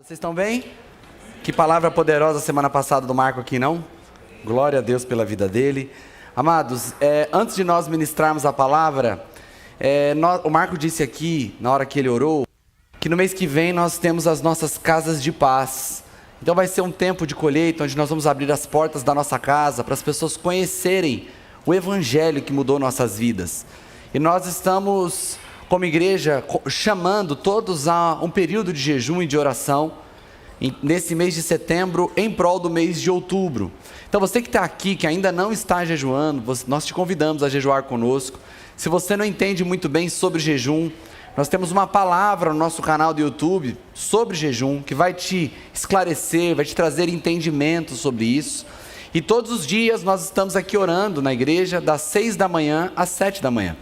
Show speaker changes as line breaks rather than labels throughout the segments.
Vocês estão bem? Que palavra poderosa semana passada do Marco aqui, não? Glória a Deus pela vida dele. Amados, antes de nós ministrarmos a palavra, o Marco disse aqui, na hora que ele orou, que no mês que vem nós temos as nossas casas de paz. Então vai ser um tempo de colheita, onde nós vamos abrir as portas da nossa casa, para as pessoas conhecerem o Evangelho que mudou nossas vidas. E nós estamos, como igreja, chamando todos a um período de jejum e de oração, nesse mês de setembro, em prol do mês de outubro. Então você que está aqui, que ainda não está jejuando, nós te convidamos a jejuar conosco. Se você não entende muito bem sobre jejum, nós temos uma palavra no nosso canal do YouTube sobre jejum, que vai te esclarecer, vai te trazer entendimento sobre isso. E todos os dias nós estamos aqui orando na igreja, das 6 da manhã às 7 da manhã.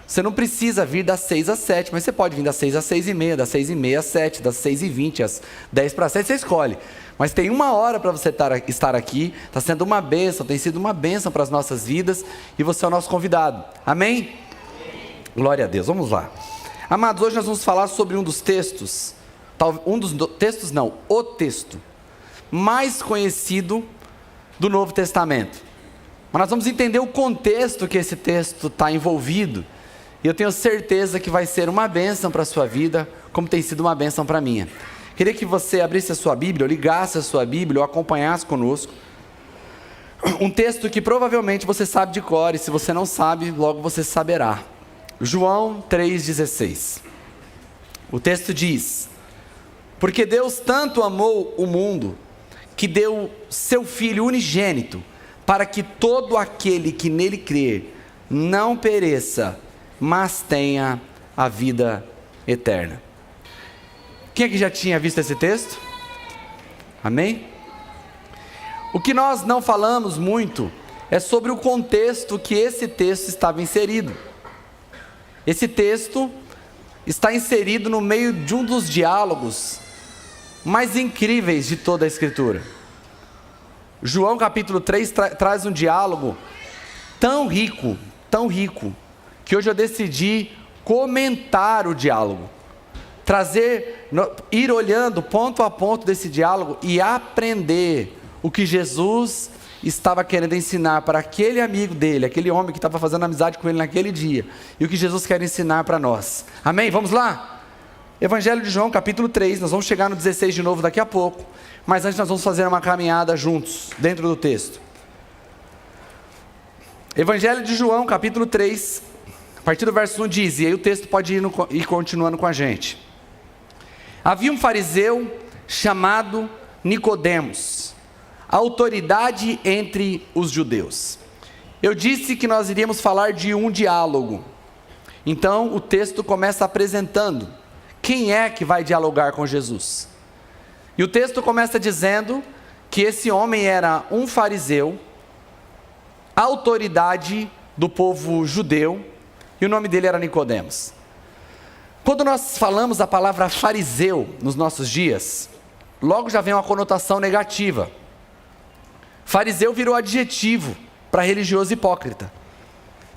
Você não precisa vir das 6 às 7, mas você pode vir das 6 às 6h30, das 6h30 às 7, das 6h20 às 10 para 7, você escolhe. Mas tem uma hora para você estar aqui, está sendo uma bênção, tem sido uma bênção para as nossas vidas, e você é o nosso convidado. Amém? Glória a Deus, vamos lá. Amados, hoje nós vamos falar sobre o texto mais conhecido do Novo Testamento. Mas nós vamos entender o contexto que esse texto está envolvido, e eu tenho certeza que vai ser uma bênção para a sua vida, como tem sido uma bênção para a minha. Queria que você abrisse a sua Bíblia, ou ligasse a sua Bíblia, ou acompanhasse conosco. Um texto que provavelmente você sabe de cor, e se você não sabe, logo você saberá. João 3,16. O texto diz: porque Deus tanto amou o mundo, que deu seu Filho unigênito, para que todo aquele que nele crer, não pereça, mas tenha a vida eterna. Quem aqui já tinha visto esse texto? Amém? O que nós não falamos muito é sobre o contexto que esse texto estava inserido. Esse texto está inserido no meio de um dos diálogos mais incríveis de toda a Escritura. João capítulo 3 traz um diálogo tão rico, que hoje eu decidi comentar o diálogo, ir olhando ponto a ponto desse diálogo e aprender o que Jesus estava querendo ensinar para aquele amigo dele, aquele homem que estava fazendo amizade com ele naquele dia, e o que Jesus quer ensinar para nós. Amém? Vamos lá? Evangelho de João capítulo 3, nós vamos chegar no 16 de novo daqui a pouco, mas antes nós vamos fazer uma caminhada juntos, dentro do texto. Evangelho de João capítulo 3, a partir do verso 1 diz, e aí o texto pode ir continuando com a gente. Havia um fariseu chamado Nicodemos, autoridade entre os judeus. Eu disse que nós iríamos falar de um diálogo. Então o texto começa apresentando quem é que vai dialogar com Jesus. E o texto começa dizendo que esse homem era um fariseu, autoridade do povo judeu, e o nome dele era Nicodemos. Quando nós falamos a palavra fariseu nos nossos dias, logo já vem uma conotação negativa. Fariseu virou adjetivo para religioso hipócrita.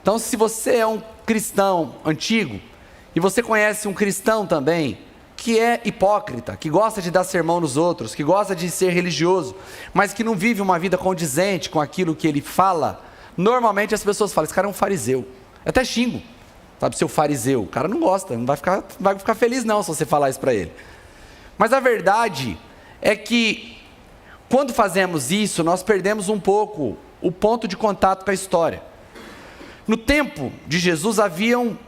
Então, se você é um cristão antigo, e você conhece um cristão também, que é hipócrita, que gosta de dar sermão nos outros, que gosta de ser religioso, mas que não vive uma vida condizente com aquilo que ele fala, normalmente as pessoas falam, esse cara é um fariseu. Eu até xingo, sabe, seu fariseu. O cara não gosta, não vai ficar feliz não se você falar isso para ele. Mas a verdade é que quando fazemos isso, nós perdemos um pouco o ponto de contato com a história. No tempo de Jesus haviam,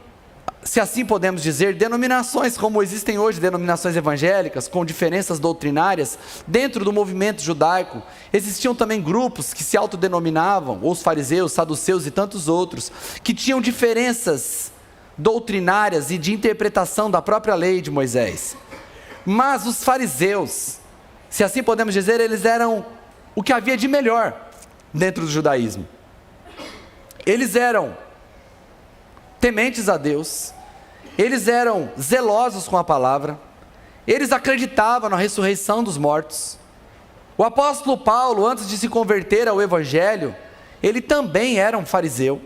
se assim podemos dizer, denominações como existem hoje, denominações evangélicas, com diferenças doutrinárias. Dentro do movimento judaico, existiam também grupos que se autodenominavam, ou os fariseus, saduceus e tantos outros, que tinham diferenças doutrinárias e de interpretação da própria lei de Moisés. Mas os fariseus, se assim podemos dizer, eles eram o que havia de melhor dentro do judaísmo. Eles eram tementes a Deus, eles eram zelosos com a palavra, eles acreditavam na ressurreição dos mortos. O apóstolo Paulo, antes de se converter ao Evangelho, ele também era um fariseu.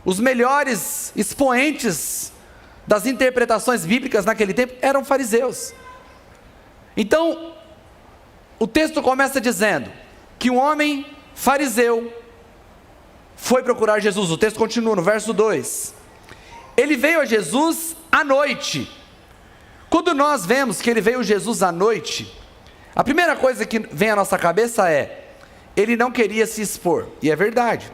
Os melhores expoentes das interpretações bíblicas naquele tempo eram fariseus. Então, o texto começa dizendo que um homem fariseu foi procurar Jesus. O texto continua no verso 2. Ele veio a Jesus à noite. Quando nós vemos que ele veio a Jesus à noite, a primeira coisa que vem à nossa cabeça é: ele não queria se expor, e é verdade.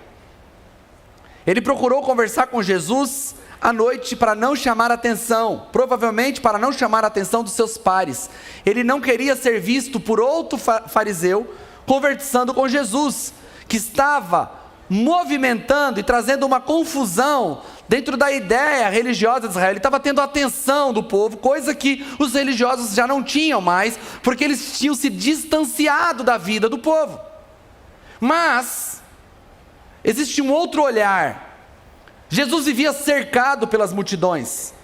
Ele procurou conversar com Jesus à noite para não chamar a atenção, provavelmente para não chamar a atenção dos seus pares. Ele não queria ser visto por outro fariseu conversando com Jesus, que estava movimentando e trazendo uma confusão dentro da ideia religiosa de Israel. Ele estava tendo a atenção do povo, coisa que os religiosos já não tinham mais, porque eles tinham se distanciado da vida do povo. Mas existe um outro olhar. Jesus vivia cercado pelas multidões.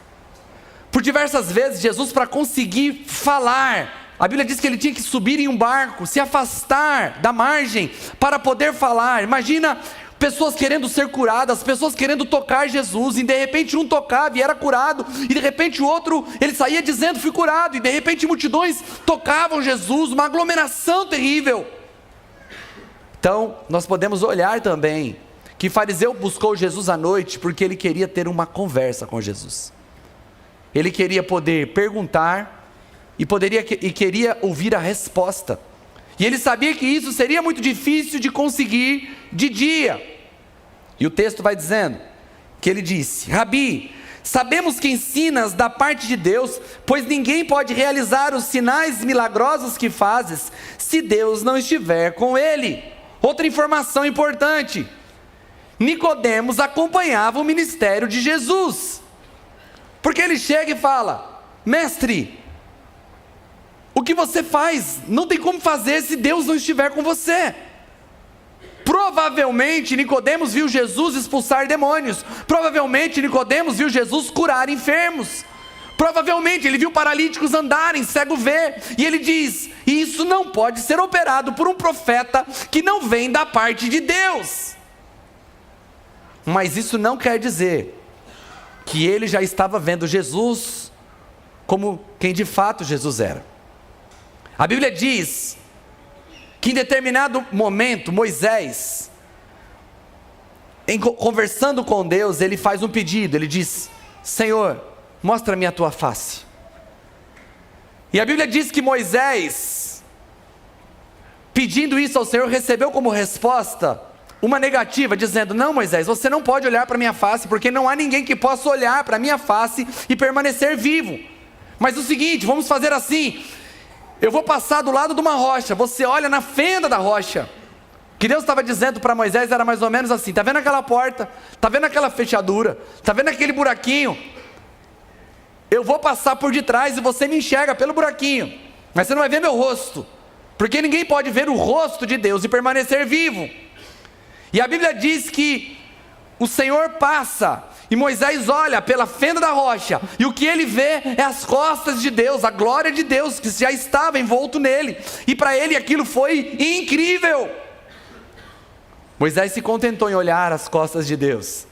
Por diversas vezes, Jesus, para conseguir falar, a Bíblia diz que ele tinha que subir em um barco, se afastar da margem para poder falar. Imagina pessoas querendo ser curadas, pessoas querendo tocar Jesus, e de repente um tocava e era curado, e de repente o outro, ele saía dizendo: fui curado, e de repente multidões tocavam Jesus, uma aglomeração terrível. Então, nós podemos olhar também que fariseu buscou Jesus à noite porque ele queria ter uma conversa com Jesus. Ele queria poder perguntar e queria ouvir a resposta. E ele sabia que isso seria muito difícil de conseguir de dia. E o texto vai dizendo que ele disse: Rabi, sabemos que ensinas da parte de Deus, pois ninguém pode realizar os sinais milagrosos que fazes se Deus não estiver com ele. Outra informação importante: Nicodemos acompanhava o ministério de Jesus, porque ele chega e fala: mestre, o que você faz não tem como fazer se Deus não estiver com você. Provavelmente Nicodemos viu Jesus expulsar demônios, provavelmente Nicodemos viu Jesus curar enfermos, provavelmente ele viu paralíticos andarem, cego ver, e ele diz: isso não pode ser operado por um profeta que não vem da parte de Deus. Mas isso não quer dizer que ele já estava vendo Jesus como quem de fato Jesus era. A Bíblia diz que em determinado momento Moisés, conversando com Deus, ele faz um pedido. Ele diz: Senhor, mostra-me a tua face. E a Bíblia diz que Moisés, pedindo isso ao Senhor, recebeu como resposta uma negativa, dizendo: não, Moisés, você não pode olhar para a minha face, porque não há ninguém que possa olhar para a minha face e permanecer vivo. Mas o seguinte, vamos fazer assim: eu vou passar do lado de uma rocha, você olha na fenda da rocha. O que Deus estava dizendo para Moisés era mais ou menos assim: está vendo aquela porta? Está vendo aquela fechadura? Está vendo aquele buraquinho? Eu vou passar por detrás e você me enxerga pelo buraquinho, mas você não vai ver meu rosto, porque ninguém pode ver o rosto de Deus e permanecer vivo. E a Bíblia diz que o Senhor passa e Moisés olha pela fenda da rocha, e o que ele vê é as costas de Deus, a glória de Deus que já estava envolto nele, e para ele aquilo foi incrível. Moisés se contentou em olhar as costas de Deus,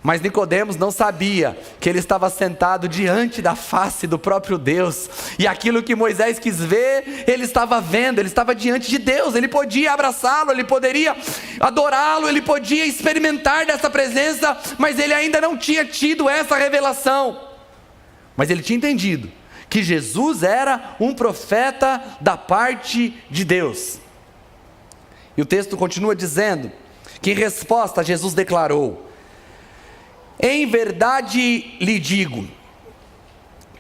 mas Nicodemos não sabia que ele estava sentado diante da face do próprio Deus, e aquilo que Moisés quis ver, ele estava vendo. Ele estava diante de Deus, ele podia abraçá-lo, ele poderia adorá-lo, ele podia experimentar dessa presença, mas ele ainda não tinha tido essa revelação. Mas ele tinha entendido que Jesus era um profeta da parte de Deus. E o texto continua dizendo que em resposta Jesus declarou: em verdade lhe digo,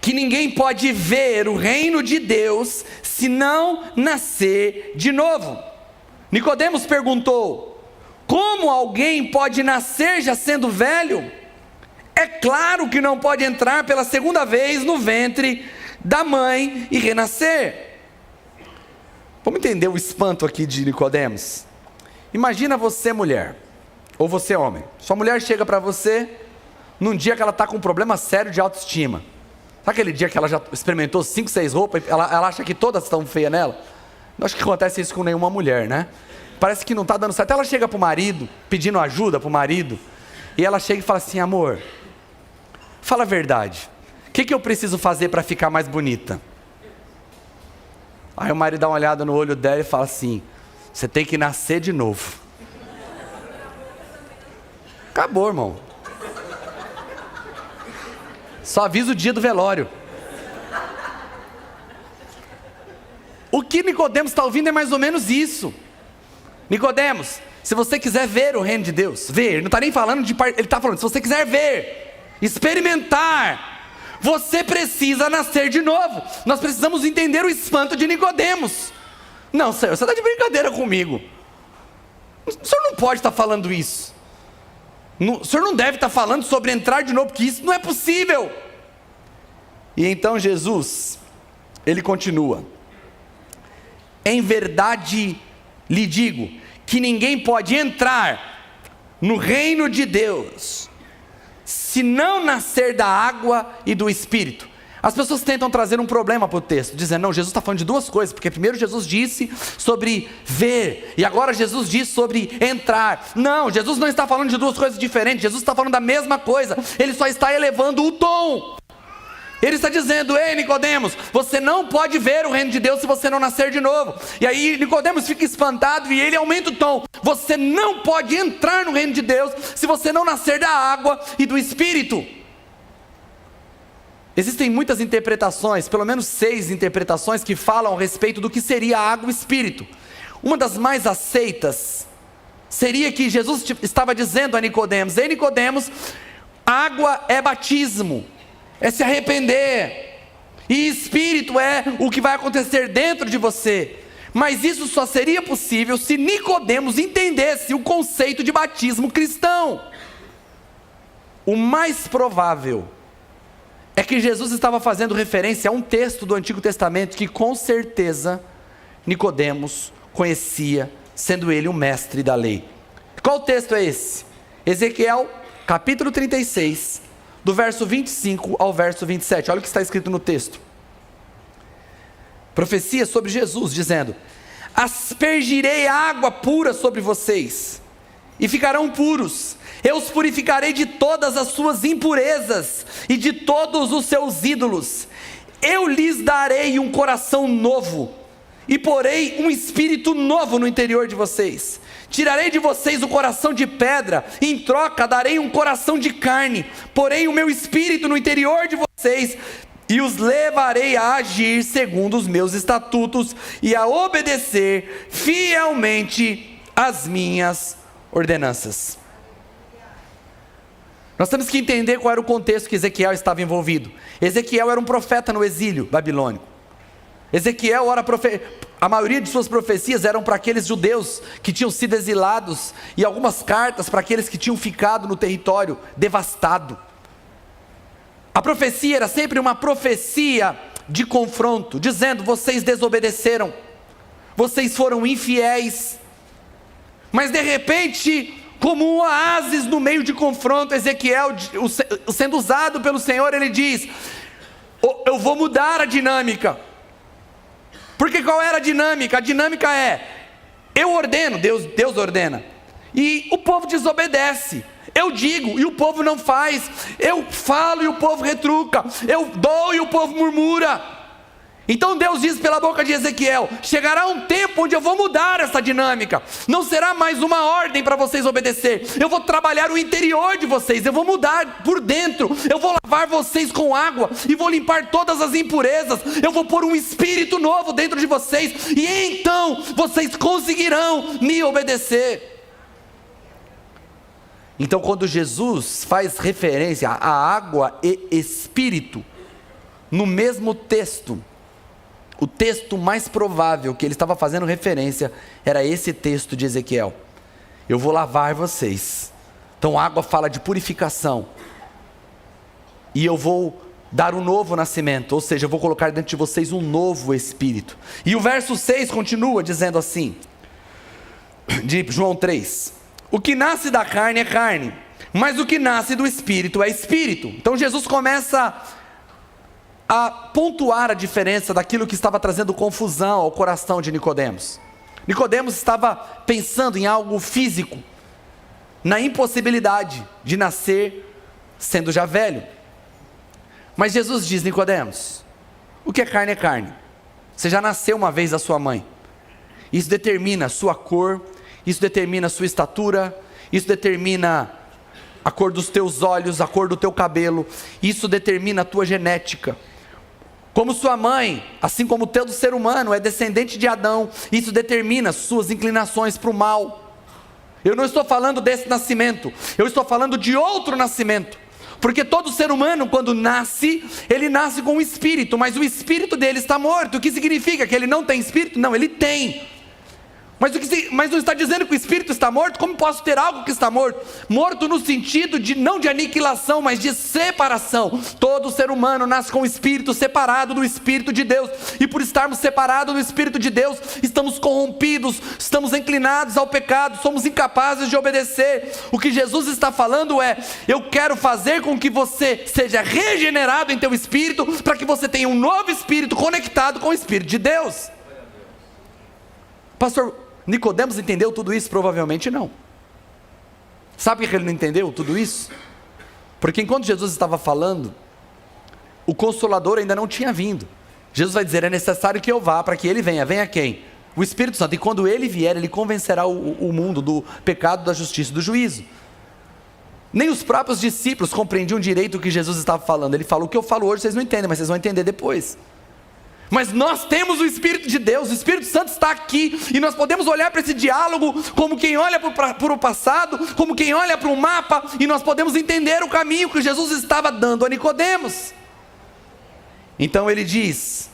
que ninguém pode ver o reino de Deus se não nascer de novo. Nicodemos perguntou: como alguém pode nascer já sendo velho? É claro que não pode entrar pela segunda vez no ventre da mãe e renascer. Vamos entender o espanto aqui de Nicodemos. Imagina você, mulher, ou você, homem. Sua mulher chega para você num dia que ela está com um problema sério de autoestima. Sabe aquele dia que ela já experimentou 5, 6 roupas e ela acha que todas estão feias nela? Não acho que acontece isso com nenhuma mulher, né? Parece que não está dando certo. Ela chega para o marido, pedindo ajuda para o marido, e ela chega e fala assim: amor, fala a verdade, o que eu preciso fazer para ficar mais bonita? Aí o marido dá uma olhada no olho dela e fala assim: você tem que nascer de novo. Acabou, irmão. Só avisa o dia do velório. O que Nicodemos está ouvindo é mais ou menos isso. Nicodemos, se você quiser ver o reino de Deus, ver, ele não está nem falando de parte, ele está falando, se você quiser ver, experimentar, você precisa nascer de novo. Nós precisamos entender o espanto de Nicodemos. Não, Senhor, você está de brincadeira comigo. O Senhor não pode estar falando isso. O Senhor não deve estar falando sobre entrar de novo, porque isso não é possível. E então Jesus, ele continua: em verdade lhe digo, que ninguém pode entrar no reino de Deus, se não nascer da água e do Espírito. As pessoas tentam trazer um problema para o texto, dizendo, não, Jesus está falando de duas coisas, porque primeiro Jesus disse sobre ver, e agora Jesus diz sobre entrar. Não, Jesus não está falando de duas coisas diferentes, Jesus está falando da mesma coisa, ele só está elevando o tom. Ele está dizendo, ei Nicodemos, você não pode ver o reino de Deus se você não nascer de novo. E aí Nicodemos fica espantado e ele aumenta o tom. Você não pode entrar no reino de Deus se você não nascer da água e do Espírito. Existem muitas interpretações, pelo menos 6 interpretações que falam a respeito do que seria a água e o Espírito. Uma das mais aceitas seria que Jesus estava dizendo a Nicodemos, ei Nicodemos, água é batismo, é se arrepender, e Espírito é o que vai acontecer dentro de você. Mas isso só seria possível se Nicodemos entendesse o conceito de batismo cristão. O mais provável é que Jesus estava fazendo referência a um texto do Antigo Testamento que com certeza Nicodemos conhecia, sendo ele o mestre da lei. Qual texto é esse? Ezequiel capítulo 36, do verso 25 ao verso 27, olha o que está escrito no texto. Profecia sobre Jesus, dizendo, aspergirei água pura sobre vocês, e ficarão puros, eu os purificarei de todas as suas impurezas, e de todos os seus ídolos, eu lhes darei um coração novo, e porei um espírito novo no interior de vocês, tirarei de vocês o coração de pedra, e em troca darei um coração de carne, porei o meu espírito no interior de vocês, e os levarei a agir segundo os meus estatutos, e a obedecer fielmente as minhas ordenanças. Nós temos que entender qual era o contexto que Ezequiel estava envolvido. Ezequiel era um profeta no exílio babilônico. Ezequiel, a maioria de suas profecias eram para aqueles judeus que tinham sido exilados, e algumas cartas para aqueles que tinham ficado no território devastado. A profecia era sempre uma profecia de confronto, dizendo, vocês desobedeceram, vocês foram infiéis. Mas de repente, como um oásis no meio de confronto, Ezequiel, sendo usado pelo Senhor, ele diz, eu vou mudar a dinâmica. Porque qual era a dinâmica? A dinâmica é, eu ordeno, Deus ordena, e o povo desobedece. Eu digo e o povo não faz, eu falo e o povo retruca, eu dou e o povo murmura. Então Deus diz pela boca de Ezequiel, chegará um tempo onde eu vou mudar essa dinâmica, não será mais uma ordem para vocês obedecer, eu vou trabalhar o interior de vocês, eu vou mudar por dentro, eu vou lavar vocês com água, e vou limpar todas as impurezas, eu vou pôr um espírito novo dentro de vocês, e então vocês conseguirão me obedecer. Então quando Jesus faz referência a água e espírito, no mesmo texto, o texto mais provável que ele estava fazendo referência era esse texto de Ezequiel. Eu vou lavar vocês. Então água fala de purificação. E eu vou dar um novo nascimento, ou seja, eu vou colocar dentro de vocês um novo espírito. E o verso 6 continua dizendo assim, de João 3. O que nasce da carne é carne, mas o que nasce do espírito é espírito. Então Jesus começa a pontuar a diferença daquilo que estava trazendo confusão ao coração de Nicodemos. Nicodemos estava pensando em algo físico, na impossibilidade de nascer sendo já velho. Mas Jesus diz, Nicodemos, o que é carne, Você já nasceu uma vez da sua mãe. Isso determina a sua cor, isso determina a sua estatura, isso determina a cor dos teus olhos, a cor do teu cabelo, isso determina a tua genética. Como sua mãe, assim como todo ser humano é descendente de Adão, isso determina suas inclinações para o mal. Eu não estou falando desse nascimento, eu estou falando de outro nascimento. Porque todo ser humano, quando nasce, ele nasce com um espírito, mas o espírito dele está morto. O que significa? Que ele não tem espírito? Não, ele tem. Mas não está dizendo que o espírito está morto? Como posso ter algo que está morto? Morto no sentido de não de aniquilação, mas de separação. Todo ser humano nasce com o espírito separado do Espírito de Deus. E por estarmos separados do Espírito de Deus, estamos corrompidos, estamos inclinados ao pecado, somos incapazes de obedecer. O que Jesus está falando é: eu quero fazer com que você seja regenerado em teu espírito, para que você tenha um novo espírito conectado com o Espírito de Deus. Pastor, Nicodemos entendeu tudo isso? Provavelmente não. Sabe por que ele não entendeu tudo isso? Porque enquanto Jesus estava falando, o Consolador ainda não tinha vindo. Jesus vai dizer: é necessário que eu vá para que ele venha. Venha quem? O Espírito Santo. E quando ele vier, ele convencerá o mundo do pecado, da justiça e do juízo. Nem os próprios discípulos compreendiam direito o que Jesus estava falando. Ele falou: o que eu falo hoje vocês não entendem, mas vocês vão entender depois. Mas nós temos o Espírito de Deus, o Espírito Santo está aqui, e nós podemos olhar para esse diálogo como quem olha para o passado, como quem olha para um mapa, e nós podemos entender o caminho que Jesus estava dando a Nicodemos. Então ele diz: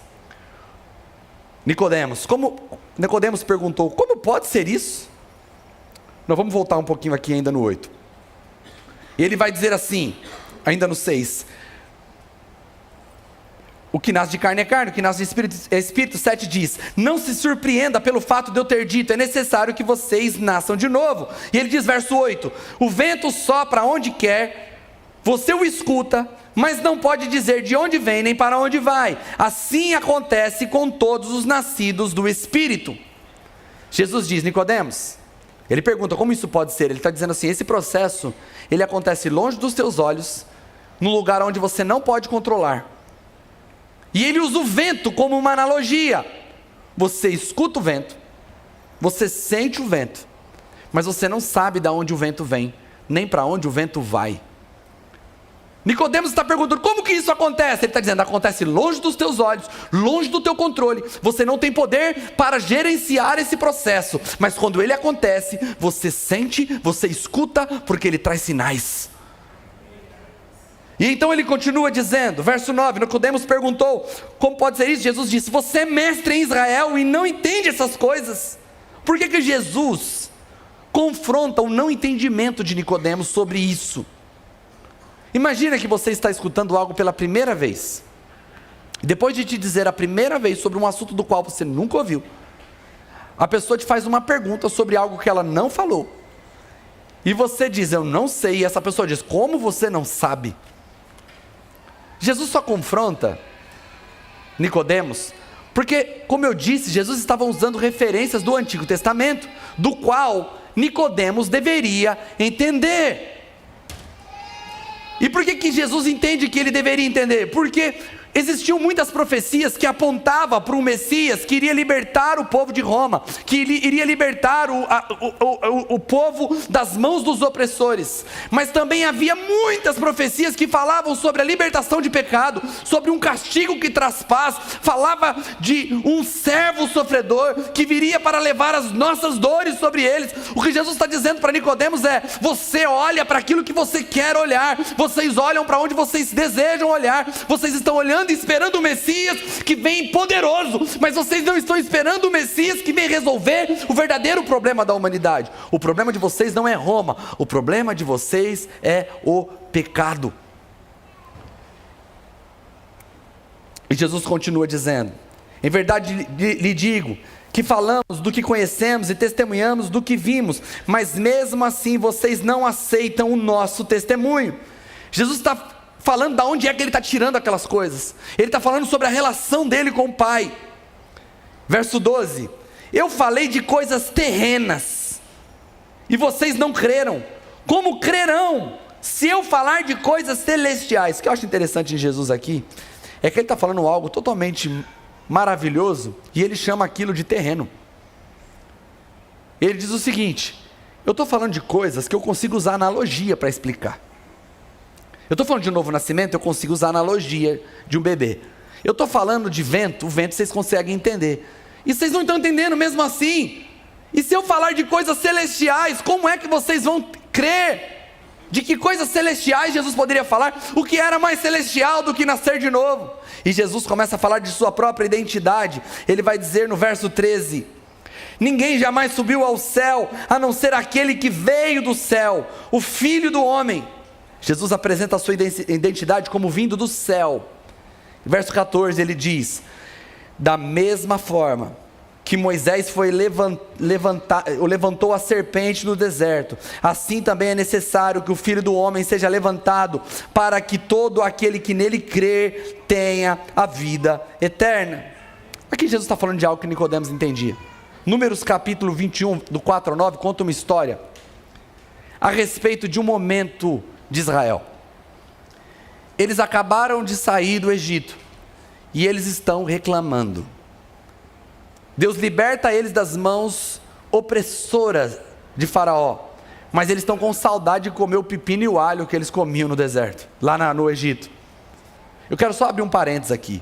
Nicodemos perguntou: como pode ser isso? Nós vamos voltar um pouquinho aqui ainda no 8. E ele vai dizer assim, ainda no 6: o que nasce de carne é carne, o que nasce de espírito é espírito. 7 diz: não se surpreenda pelo fato de eu ter dito, é necessário que vocês nasçam de novo. E ele diz, verso 8: o vento sopra onde quer, você o escuta, mas não pode dizer de onde vem nem para onde vai. Assim acontece com todos os nascidos do Espírito. Jesus diz: Nicodemos, ele pergunta como isso pode ser. Ele está dizendo assim: esse processo, ele acontece longe dos teus olhos, num lugar onde você não pode controlar. E ele usa o vento como uma analogia. Você escuta o vento, você sente o vento, mas você não sabe de onde o vento vem, nem para onde o vento vai. Nicodemos está perguntando: como que isso acontece? Ele está dizendo: acontece longe dos teus olhos, longe do teu controle. Você não tem poder para gerenciar esse processo, mas quando ele acontece, você sente, você escuta, porque ele traz sinais. E então ele continua dizendo, verso 9, Nicodemos perguntou: como pode ser isso? Jesus disse: você é mestre em Israel e não entende essas coisas. Por que Jesus confronta o não entendimento de Nicodemos sobre isso? Imagina que você está escutando algo pela primeira vez, depois de te dizer a primeira vez sobre um assunto do qual você nunca ouviu, a pessoa te faz uma pergunta sobre algo que ela não falou, e você diz: eu não sei, e essa pessoa diz: como você não sabe? Jesus só confronta Nicodemos porque, como eu disse, Jesus estava usando referências do Antigo Testamento, do qual Nicodemos deveria entender. E por que Jesus entende que ele deveria entender? Porque existiam muitas profecias que apontavam para um Messias que iria libertar o povo de Roma, que iria libertar o povo das mãos dos opressores. Mas também havia muitas profecias que falavam sobre a libertação de pecado, sobre um castigo que traz paz, falava de um servo sofredor que viria para levar as nossas dores sobre eles. O que Jesus está dizendo para Nicodemos é: você olha para aquilo que você quer olhar, vocês olham para onde vocês desejam olhar, vocês estão olhando e esperando o Messias que vem poderoso, mas vocês não estão esperando o Messias que vem resolver o verdadeiro problema da humanidade. O problema de vocês não é Roma, o problema de vocês é o pecado. E Jesus continua dizendo: em verdade lhe digo que falamos do que conhecemos e testemunhamos do que vimos, mas mesmo assim vocês não aceitam o nosso testemunho. Jesus está falando de onde é que ele está tirando aquelas coisas. Ele está falando sobre a relação dele com o Pai. Verso 12: eu falei de coisas terrenas e vocês não creram. Como crerão se eu falar de coisas celestiais? O que eu acho interessante em Jesus aqui é que ele está falando algo totalmente maravilhoso e ele chama aquilo de terreno. Ele diz o seguinte: eu estou falando de coisas que eu consigo usar analogia para explicar. Eu estou falando de um novo nascimento, eu consigo usar analogia de um bebê. Eu estou falando de vento, o vento vocês conseguem entender. E vocês não estão entendendo mesmo assim. E se eu falar de coisas celestiais, como é que vocês vão crer? De que coisas celestiais Jesus poderia falar? O que era mais celestial do que nascer de novo? E Jesus começa a falar de sua própria identidade. Ele vai dizer no verso 13: ninguém jamais subiu ao céu, a não ser aquele que veio do céu, o Filho do homem. Jesus apresenta a sua identidade como vindo do céu. Verso 14 ele diz: da mesma forma que Moisés levantou a serpente no deserto, assim também é necessário que o Filho do homem seja levantado, para que todo aquele que nele crer tenha a vida eterna. Aqui Jesus está falando de algo que Nicodemos entendia. Números capítulo 21, do 4 ao 9, conta uma história a respeito de um momento de Israel. Eles acabaram de sair do Egito e eles estão reclamando. Deus liberta eles das mãos opressoras de Faraó, mas eles estão com saudade de comer o pepino e o alho que eles comiam no deserto, lá no Egito. Eu quero só abrir um parênteses aqui.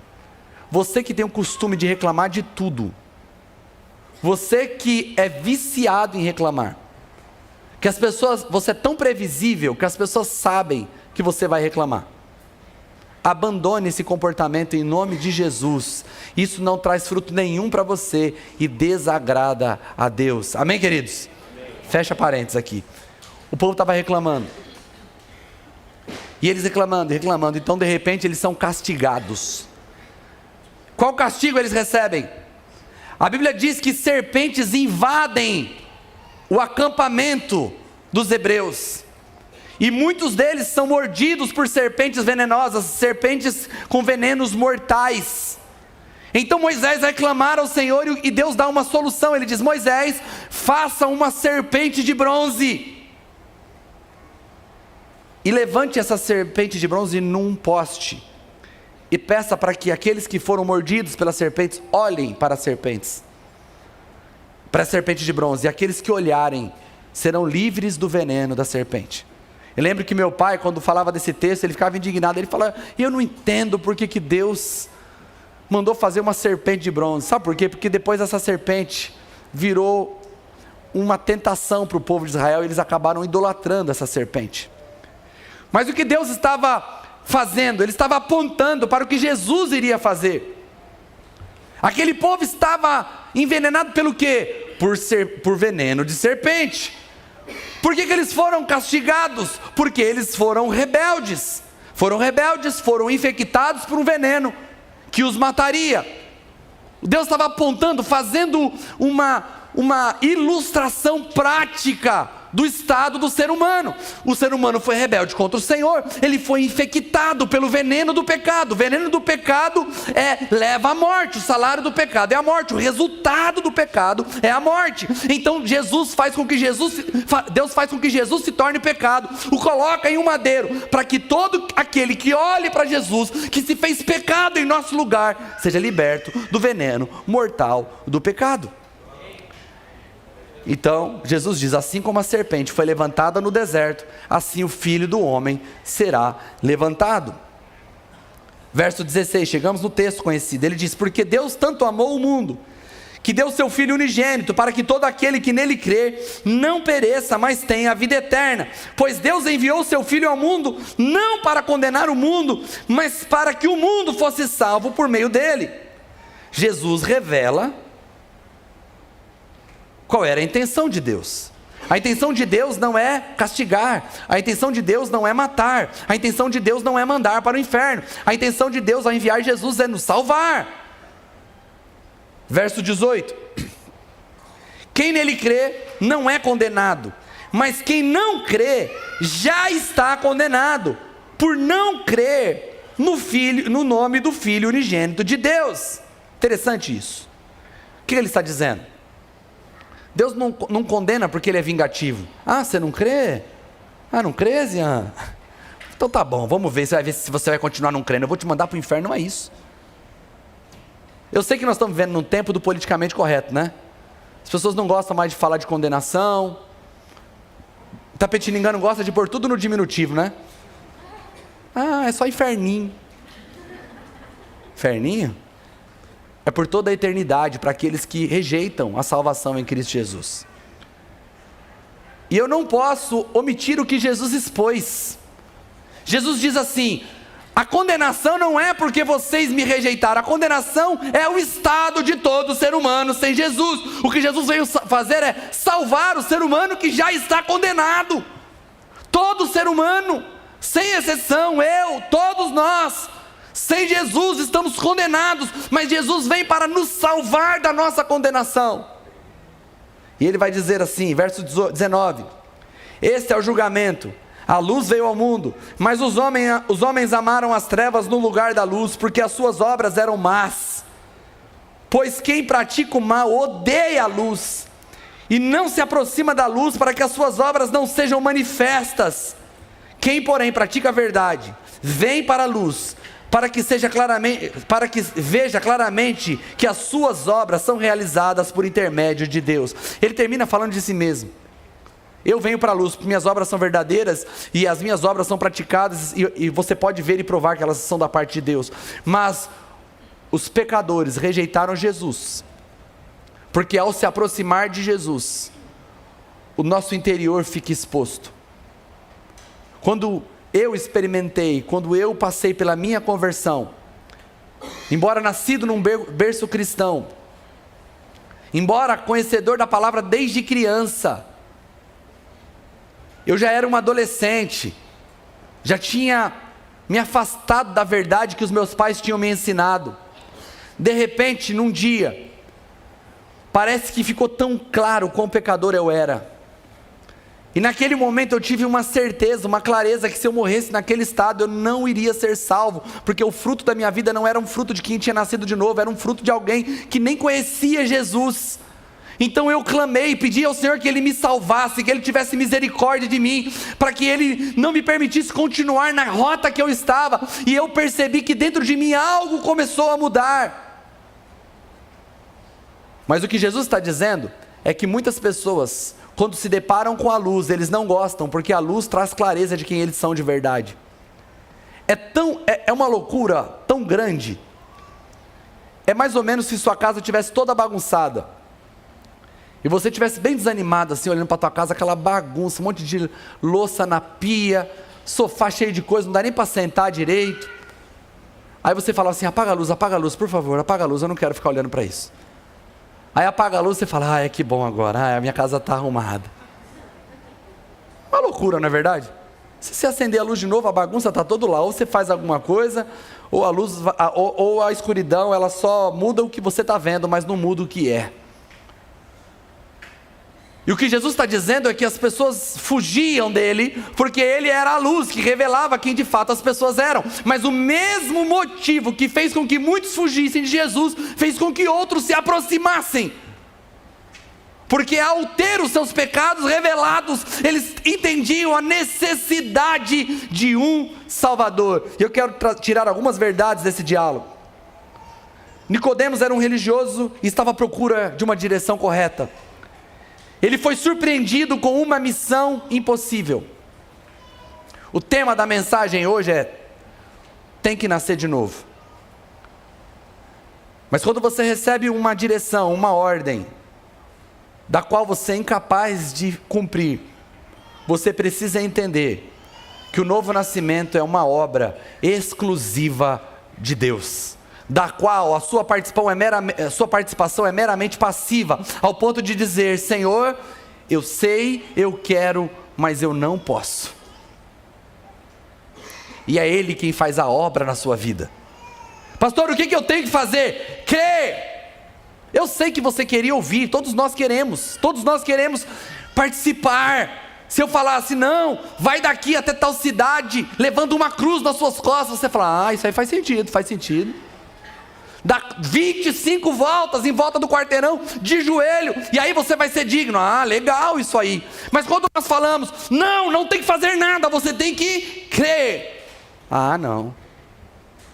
Você que tem o costume de reclamar de tudo, você que é viciado em reclamar, que as pessoas, você é tão previsível que as pessoas sabem que você vai reclamar. Abandone esse comportamento em nome de Jesus. Isso não traz fruto nenhum para você e desagrada a Deus. Amém, queridos? Amém. Fecha parênteses aqui. O povo estava reclamando. E eles reclamando. Então de repente eles são castigados. Qual castigo eles recebem? A Bíblia diz que serpentes invadem o acampamento dos hebreus. E muitos deles são mordidos por serpentes venenosas, serpentes com venenos mortais. Então Moisés vai clamar ao Senhor e Deus dá uma solução. Ele diz: Moisés, faça uma serpente de bronze e levante essa serpente de bronze num poste, e peça para que aqueles que foram mordidos pelas serpentes olhem para as serpentes, para a serpente de bronze, e aqueles que olharem serão livres do veneno da serpente. Eu lembro que meu pai, quando falava desse texto, ele ficava indignado. Ele falava: eu não entendo porque que Deus mandou fazer uma serpente de bronze. Sabe por quê? Porque depois essa serpente virou uma tentação para o povo de Israel, e eles acabaram idolatrando essa serpente. Mas o que Deus estava fazendo? Ele estava apontando para o que Jesus iria fazer. Aquele povo estava envenenado pelo quê? Por veneno de serpente. Por que eles foram castigados? Porque eles foram rebeldes. Foram infectados por um veneno que os mataria. Deus estava apontando, fazendo uma ilustração prática do estado do ser humano. O ser humano foi rebelde contra o Senhor, ele foi infectado pelo veneno do pecado. O veneno do pecado leva à morte. O salário do pecado é a morte, o resultado do pecado é a morte. Então Deus faz com que Jesus se torne pecado, o coloca em um madeiro, para que todo aquele que olhe para Jesus, que se fez pecado em nosso lugar, seja liberto do veneno mortal do pecado. Então, Jesus diz: assim como a serpente foi levantada no deserto, assim o Filho do homem será levantado. Verso 16, chegamos no texto conhecido. Ele diz: porque Deus tanto amou o mundo, que deu seu Filho unigênito, para que todo aquele que nele crer, não pereça, mas tenha a vida eterna. Pois Deus enviou seu Filho ao mundo, não para condenar o mundo, mas para que o mundo fosse salvo por meio dele. Jesus revela qual era a intenção de Deus. A intenção de Deus não é castigar, a intenção de Deus não é matar, a intenção de Deus não é mandar para o inferno. A intenção de Deus ao enviar Jesus é nos salvar. Verso 18: quem nele crê não é condenado, mas quem não crê já está condenado, por não crer no nome do Filho unigênito de Deus. Interessante isso. O que ele está dizendo? Deus não condena porque ele é vingativo. Ah, você não crê? Ah, não crê, Zian? Então tá bom, vamos ver, você vai ver se você vai continuar não crendo. Eu vou te mandar para o inferno, não é isso. Eu sei que nós estamos vivendo num tempo do politicamente correto, né? As pessoas não gostam mais de falar de condenação. Tapetiningano gosta de pôr tudo no diminutivo, né? Ah, é só inferninho. Inferninho? É por toda a eternidade, para aqueles que rejeitam a salvação em Cristo Jesus. E eu não posso omitir o que Jesus expôs. Jesus diz assim: a condenação não é porque vocês me rejeitaram, a condenação é o estado de todo ser humano sem Jesus. O que Jesus veio fazer é salvar o ser humano que já está condenado. Todo ser humano, sem exceção, eu, todos nós, sem Jesus estamos condenados, mas Jesus vem para nos salvar da nossa condenação. E ele vai dizer assim, verso 19: este é o julgamento. A luz veio ao mundo, mas os homens amaram as trevas no lugar da luz, porque as suas obras eram más. Pois quem pratica o mal odeia a luz, e não se aproxima da luz, para que as suas obras não sejam manifestas. Quem, porém, pratica a verdade, vem para a luz, para que veja claramente que as suas obras são realizadas por intermédio de Deus. Ele termina falando de si mesmo. Eu venho para a luz, porque minhas obras são verdadeiras, e as minhas obras são praticadas, e você pode ver e provar que elas são da parte de Deus. Mas os pecadores rejeitaram Jesus, porque ao se aproximar de Jesus, o nosso interior fica exposto. Quando eu experimentei, quando eu passei pela minha conversão, embora nascido num berço cristão, embora conhecedor da palavra desde criança, eu já era um adolescente, já tinha me afastado da verdade que os meus pais tinham me ensinado. De repente, num dia, parece que ficou tão claro quão pecador eu era. E naquele momento eu tive uma certeza, uma clareza, que se eu morresse naquele estado eu não iria ser salvo, porque o fruto da minha vida não era um fruto de quem tinha nascido de novo, era um fruto de alguém que nem conhecia Jesus. Então eu clamei, pedi ao Senhor que Ele me salvasse, que Ele tivesse misericórdia de mim, para que Ele não me permitisse continuar na rota que eu estava. E eu percebi que dentro de mim algo começou a mudar. Mas o que Jesus está dizendo é que muitas pessoas, quando se deparam com a luz, eles não gostam, porque a luz traz clareza de quem eles são de verdade. É uma loucura tão grande. É mais ou menos se sua casa estivesse toda bagunçada, e você estivesse bem desanimado assim, olhando para a tua casa, aquela bagunça, um monte de louça na pia, sofá cheio de coisa, não dá nem para sentar direito. Aí você fala assim: apaga a luz, por favor, apaga a luz, eu não quero ficar olhando para isso. Aí apaga a luz, você fala: é que bom agora, a minha casa está arrumada. Uma loucura, não é verdade? Se você acender a luz de novo, a bagunça está toda lá, ou você faz alguma coisa, ou a luz, ou a escuridão, ela só muda o que você está vendo, mas não muda o que é. E o que Jesus está dizendo é que as pessoas fugiam dele, porque ele era a luz que revelava quem de fato as pessoas eram. Mas o mesmo motivo que fez com que muitos fugissem de Jesus, fez com que outros se aproximassem. Porque ao ter os seus pecados revelados, eles entendiam a necessidade de um Salvador. E eu quero tirar algumas verdades desse diálogo. Nicodemos era um religioso e estava à procura de uma direção correta. Ele foi surpreendido com uma missão impossível. O tema da mensagem hoje é: tem que nascer de novo. Mas quando você recebe uma direção, uma ordem, da qual você é incapaz de cumprir, você precisa entender que o novo nascimento é uma obra exclusiva de Deus, da qual a sua participação é meramente passiva, ao ponto de dizer: Senhor, eu sei, eu quero, mas eu não posso. E é Ele quem faz a obra na sua vida. Pastor, o que eu tenho que fazer? Crer. Eu sei que você queria ouvir, todos nós queremos participar. Se eu falasse: não, vai daqui até tal cidade, levando uma cruz nas suas costas, você fala: isso aí faz sentido. Dá 25 voltas em volta do quarteirão, de joelho, e aí você vai ser digno. Legal isso aí. Mas quando nós falamos: não tem que fazer nada, você tem que crer.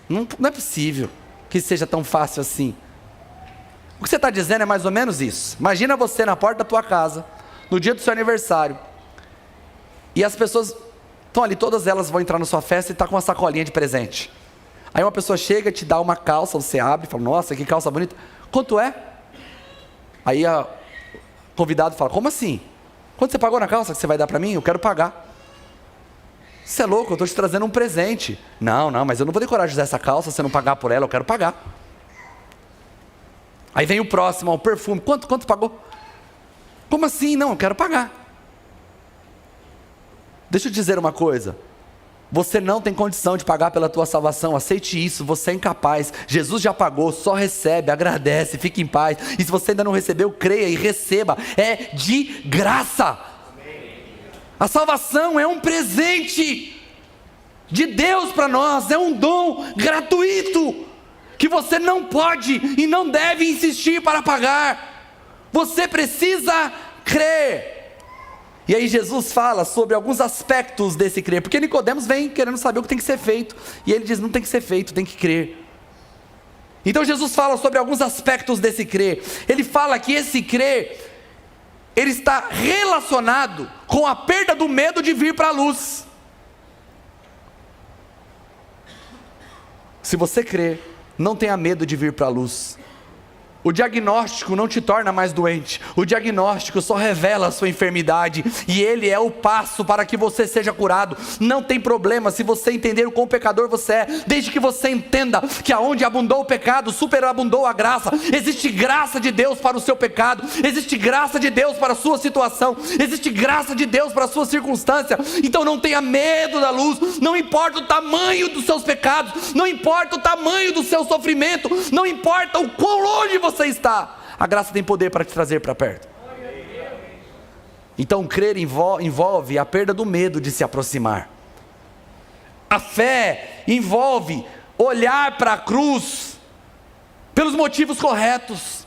Não é possível que seja tão fácil assim. O que você está dizendo é mais ou menos isso. Imagina você na porta da tua casa, no dia do seu aniversário, e as pessoas estão ali, todas elas vão entrar na sua festa e está com uma sacolinha de presente. Aí uma pessoa chega, te dá uma calça, você abre e fala, nossa, que calça bonita. Quanto é? Aí o convidado fala, como assim? Quanto você pagou na calça que você vai dar para mim? Eu quero pagar. Você é louco, eu estou te trazendo um presente. Não, mas eu não vou ter coragem de usar essa calça se você não pagar por ela, eu quero pagar. Aí vem o próximo, o perfume. Quanto pagou? Como assim? Não, eu quero pagar. Deixa eu te dizer uma coisa. Você não tem condição de pagar pela tua salvação. Aceite isso, você é incapaz. Jesus já pagou, só recebe, agradece, fique em paz. E se você ainda não recebeu, creia e receba. É de graça. A salvação é um presente de Deus para nós. É um dom gratuito que você não pode e não deve insistir para pagar. Você precisa crer. E aí Jesus fala sobre alguns aspectos desse crer, porque Nicodemos vem querendo saber o que tem que ser feito, e ele diz, não tem que ser feito, tem que crer. Então Jesus fala sobre alguns aspectos desse crer. Ele fala que esse crer, ele está relacionado com a perda do medo de vir para a luz. Se você crer, não tenha medo de vir para a luz. O diagnóstico não te torna mais doente. O diagnóstico só revela a sua enfermidade. E ele é o passo para que você seja curado. Não tem problema se você entender o quão pecador você é. Desde que você entenda que aonde abundou o pecado, superabundou a graça. Existe graça de Deus para o seu pecado. Existe graça de Deus para a sua situação. Existe graça de Deus para a sua circunstância. Então não tenha medo da luz. Não importa o tamanho dos seus pecados. Não importa o tamanho do seu sofrimento. Não importa o quão longe você está, a graça tem poder para te trazer para perto. Então crer envolve a perda do medo de se aproximar. A fé envolve olhar para a cruz pelos motivos corretos.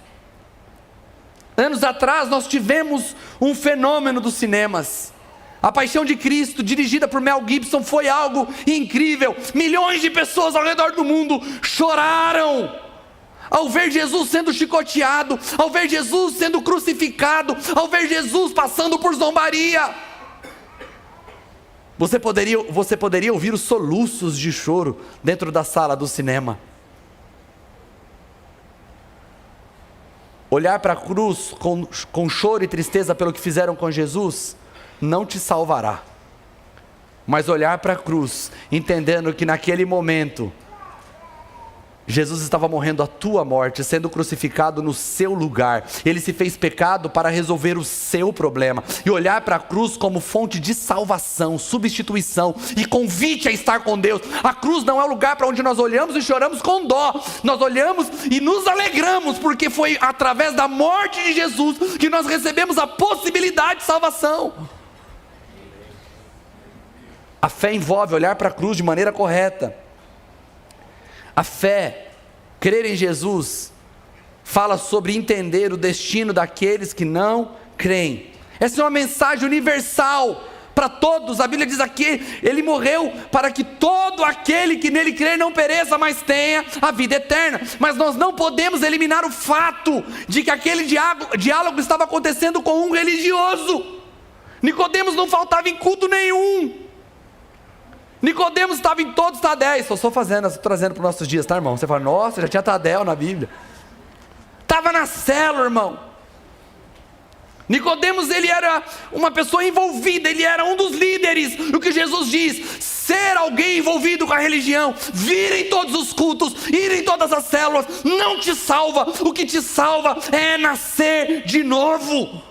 Anos atrás nós tivemos um fenômeno dos cinemas. A Paixão de Cristo, dirigida por Mel Gibson, foi algo incrível. Milhões de pessoas ao redor do mundo choraram ao ver Jesus sendo chicoteado, ao ver Jesus sendo crucificado, ao ver Jesus passando por zombaria. Você poderia ouvir os soluços de choro dentro da sala do cinema. Olhar para a cruz com choro e tristeza pelo que fizeram com Jesus não te salvará. Mas olhar para a cruz entendendo que naquele momento Jesus estava morrendo a tua morte, sendo crucificado no seu lugar. Ele se fez pecado para resolver o seu problema. E olhar para a cruz como fonte de salvação, substituição e convite a estar com Deus. A cruz não é o lugar para onde nós olhamos e choramos com dó. Nós olhamos e nos alegramos, porque foi através da morte de Jesus que nós recebemos a possibilidade de salvação. A fé envolve olhar para a cruz de maneira correta. A fé, crer em Jesus, fala sobre entender o destino daqueles que não creem. Essa é uma mensagem universal para todos. A Bíblia diz aqui, ele morreu para que todo aquele que nele crer não pereça, mas tenha a vida eterna. Mas nós não podemos eliminar o fato de que aquele diálogo estava acontecendo com um religioso. Nicodemos não faltava em culto nenhum. Nicodemos estava em todos os Tadéus. Estou trazendo para os nossos dias, tá, irmão? Você fala, nossa, já tinha Tadel na Bíblia. Estava na célula, irmão. Nicodemos, ele era uma pessoa envolvida, ele era um dos líderes. O que Jesus diz, ser alguém envolvido com a religião, vir em todos os cultos, ir em todas as células, não te salva. O que te salva é nascer de novo.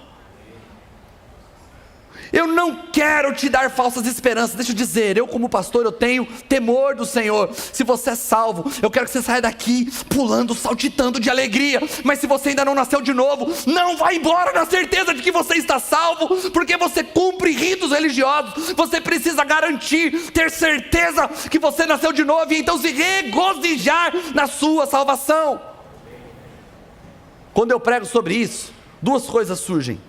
Eu não quero te dar falsas esperanças. Deixa eu dizer, eu como pastor, eu tenho temor do Senhor. Se você é salvo, eu quero que você saia daqui pulando, saltitando de alegria. Mas se você ainda não nasceu de novo, não vá embora na certeza de que você está salvo, porque você cumpre ritos religiosos. Você precisa garantir, ter certeza que você nasceu de novo e então se regozijar na sua salvação. Quando eu prego sobre isso, duas coisas surgem.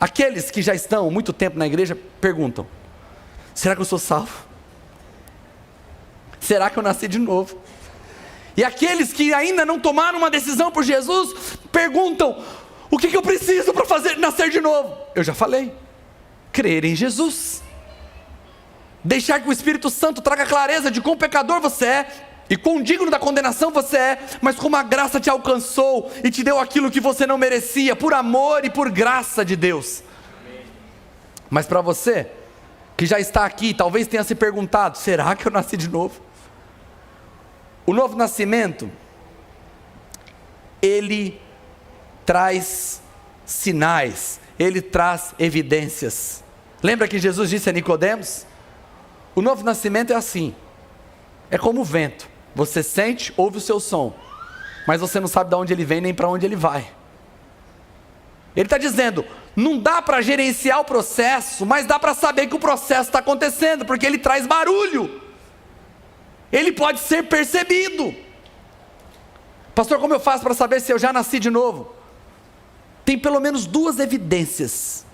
Aqueles que já estão muito tempo na igreja perguntam, será que eu sou salvo? Será que eu nasci de novo? E aqueles que ainda não tomaram uma decisão por Jesus, perguntam: o que eu preciso para fazer nascer de novo? Eu já falei: crer em Jesus. Deixar que o Espírito Santo traga clareza de quão pecador você é, e quão digno da condenação você é, mas como a graça te alcançou, e te deu aquilo que você não merecia, por amor e por graça de Deus. Mas para você, que já está aqui, talvez tenha se perguntado: será que eu nasci de novo? O novo nascimento, ele traz sinais, ele traz evidências. Lembra que Jesus disse a Nicodemos? O novo nascimento é assim, é como o vento, você sente, ouve o seu som, mas você não sabe de onde ele vem nem para onde ele vai. Ele está dizendo: não dá para gerenciar o processo, mas dá para saber que o processo está acontecendo, porque ele traz barulho, ele pode ser percebido. Pastor, como eu faço para saber se eu já nasci de novo? Tem pelo menos 2 evidências